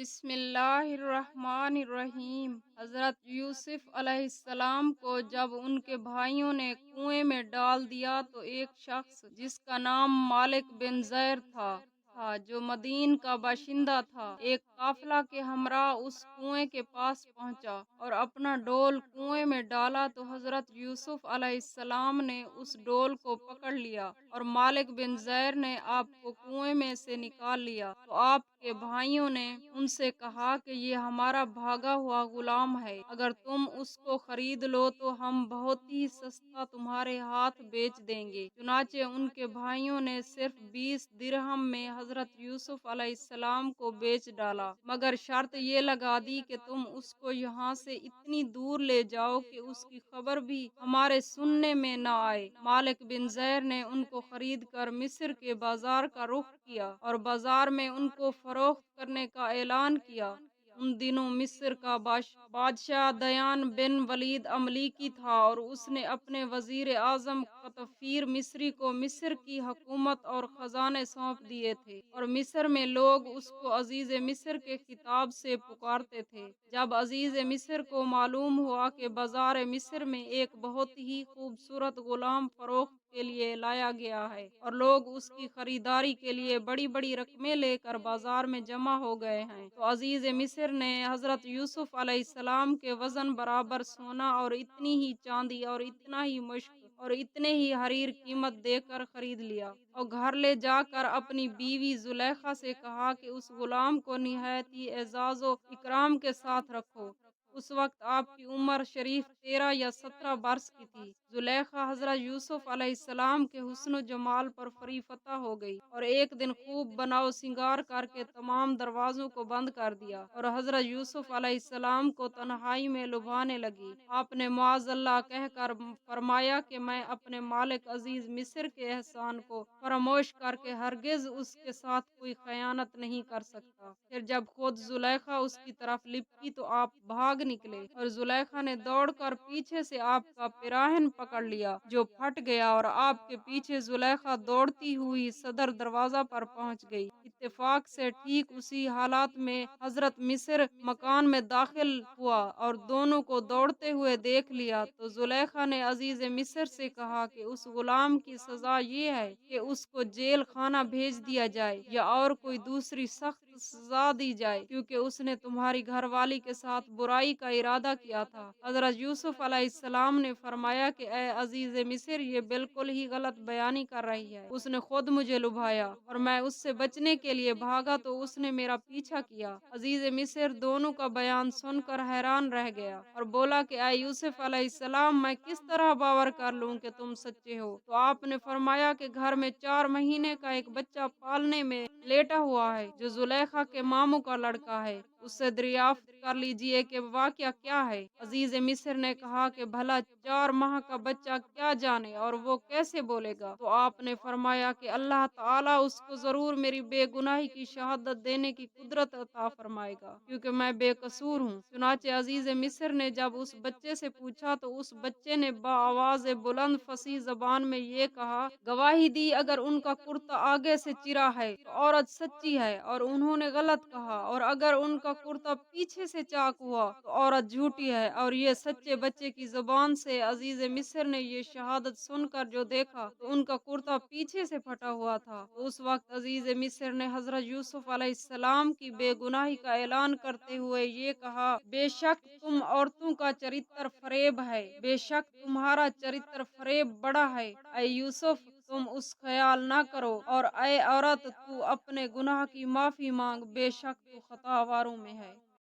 بسم اللہ الرحمن الرحیم۔ حضرت یوسف علیہ السلام کو جب ان کے بھائیوں نے کنویں میں ڈال دیا تو ایک شخص جس کا نام مالک بن زیر تھا جو مدین کا باشندہ تھا، ایک قافلہ کے ہمراہ اس کنویں کے پاس پہنچا اور اپنا ڈول کنویں میں ڈالا تو حضرت یوسف علیہ السلام نے اس ڈول کو پکڑ لیا اور مالک بن زیر نے آپ کو کنویں میں سے نکال لیا۔ تو آپ کے بھائیوں نے ان سے کہا کہ یہ ہمارا بھاگا ہوا غلام ہے، اگر تم اس کو خرید لو تو ہم بہت ہی سستا تمہارے ہاتھ بیچ دیں گے۔ چنانچہ ان کے بھائیوں نے صرف 20 درہم میں حضرت یوسف علیہ السلام کو بیچ ڈالا، مگر شرط یہ لگا دی کہ تم اس کو یہاں سے اتنی دور لے جاؤ کہ اس کی خبر بھی ہمارے سننے میں نہ آئے۔ مالک بن زیر نے ان کو خرید کر مصر کے بازار کا رخ کیا اور بازار میں ان کو فروخت کرنے کا اعلان کیا۔ ان دنوں مصر کا بادشاہ دیان بن ولید املیکی تھا اور اس نے اپنے وزیر اعظم قطفیر مصری کو مصر کی حکومت اور خزانے سونپ دیے تھے، اور مصر میں لوگ اس کو عزیز مصر کے خطاب سے پکارتے تھے۔ جب عزیز مصر کو معلوم ہوا کہ بازار مصر میں ایک بہت ہی خوبصورت غلام فروخت کے لیے لایا گیا ہے اور لوگ اس کی خریداری کے لیے بڑی بڑی رقمیں لے کر بازار میں جمع ہو گئے ہیں، تو عزیز مصر نے حضرت یوسف علیہ السلام کے وزن برابر سونا اور اتنی ہی چاندی اور اتنا ہی مشک اور اتنے ہی حریر قیمت دے کر خرید لیا، اور گھر لے جا کر اپنی بیوی زلیخا سے کہا کہ اس غلام کو نہایت ہی اعزاز و اکرام کے ساتھ رکھو۔ اس وقت آپ کی عمر شریف 13 یا 17 برس کی تھی۔ زلیخا حضرت یوسف علیہ السلام کے حسن و جمال پر فری فتح ہو گئی اور ایک دن خوب بناؤ سنگار کر کے تمام دروازوں کو بند کر دیا اور حضرت یوسف علیہ السلام کو تنہائی میں لبھانے لگی۔ آپ نے معاذ اللہ کہہ کر فرمایا کہ میں اپنے مالک عزیز مصر کے احسان کو فراموش کر کے ہرگز اس کے ساتھ کوئی خیانت نہیں کر سکتا۔ پھر جب خود زلیخا اس کی طرف لپکی تو آپ بھاگ نکلے اور زلیخا نے دوڑ کر پیچھے سے آپ کا پیراہن پکڑ لیا جو پھٹ گیا اور آپ کے پیچھے زلیخا دوڑتی ہوئی صدر دروازہ پر پہنچ گئی۔ اتفاق سے ٹھیک اسی حالات میں حضرت مصر مکان میں داخل ہوا اور دونوں کو دوڑتے ہوئے دیکھ لیا، تو زلیخا نے عزیز مصر سے کہا کہ اس غلام کی سزا یہ ہے کہ اس کو جیل خانہ بھیج دیا جائے یا اور کوئی دوسری سخت سزا دی جائے، کیونکہ اس نے تمہاری گھر والی کے ساتھ برائی کا ارادہ کیا تھا۔ حضرت یوسف علیہ السلام نے فرمایا کہ اے عزیز مصر، یہ بالکل ہی غلط بیانی کر رہی ہے، اس نے خود مجھے لبھایا اور میں اس سے بچنے کے لیے بھاگا تو اس نے میرا پیچھا کیا۔ عزیز مصر دونوں کا بیان سن کر حیران رہ گیا اور بولا کہ اے یوسف علیہ السلام، میں کس طرح باور کر لوں کہ تم سچے ہو؟ تو آپ نے فرمایا کہ گھر میں 4 مہینے کا ایک بچہ پالنے میں لیٹا ہوا ہے جو زلیخا کے ماموں کا لڑکا ہے، اس سے دریافت کر لیجئے کہ واقعہ کیا ہے۔ عزیز مصر نے کہا کہ بھلا 4 ماہ کا بچہ کیا جانے اور وہ کیسے بولے گا؟ تو آپ نے فرمایا کہ اللہ تعالیٰ اس کو ضرور میری بے گناہی کی شہادت دینے کی قدرت عطا فرمائے گا، کیونکہ میں بے قصور ہوں۔ چنانچہ عزیز مصر نے جب اس بچے سے پوچھا تو اس بچے نے بآواز بلند فصیح زبان میں یہ کہا، گواہی دی اگر ان کا کرتا آگے سے چرا ہے تو عورت سچی ہے اور انہوں نے غلط کہا، اور اگر ان کا کرتا پیچھے سے چاک ہوا تو عورت جھوٹی ہے، اور یہ سچے بچے کی زبان سے عزیز مصر نے یہ شہادت سن کر جو دیکھا تو ان کا کرتا پیچھے سے پھٹا ہوا تھا۔ تو اس وقت عزیز مصر نے حضرت یوسف علیہ السلام کی بے گناہی کا اعلان کرتے ہوئے یہ کہا، بے شک تم عورتوں کا چرتر فریب ہے، بے شک تمہارا چرتر فریب بڑا ہے۔ اے یوسف، تم اس خیال نہ کرو، اور اے عورت تو اپنے گناہ کی معافی مانگ، بے شک تو خطاواروں میں ہے۔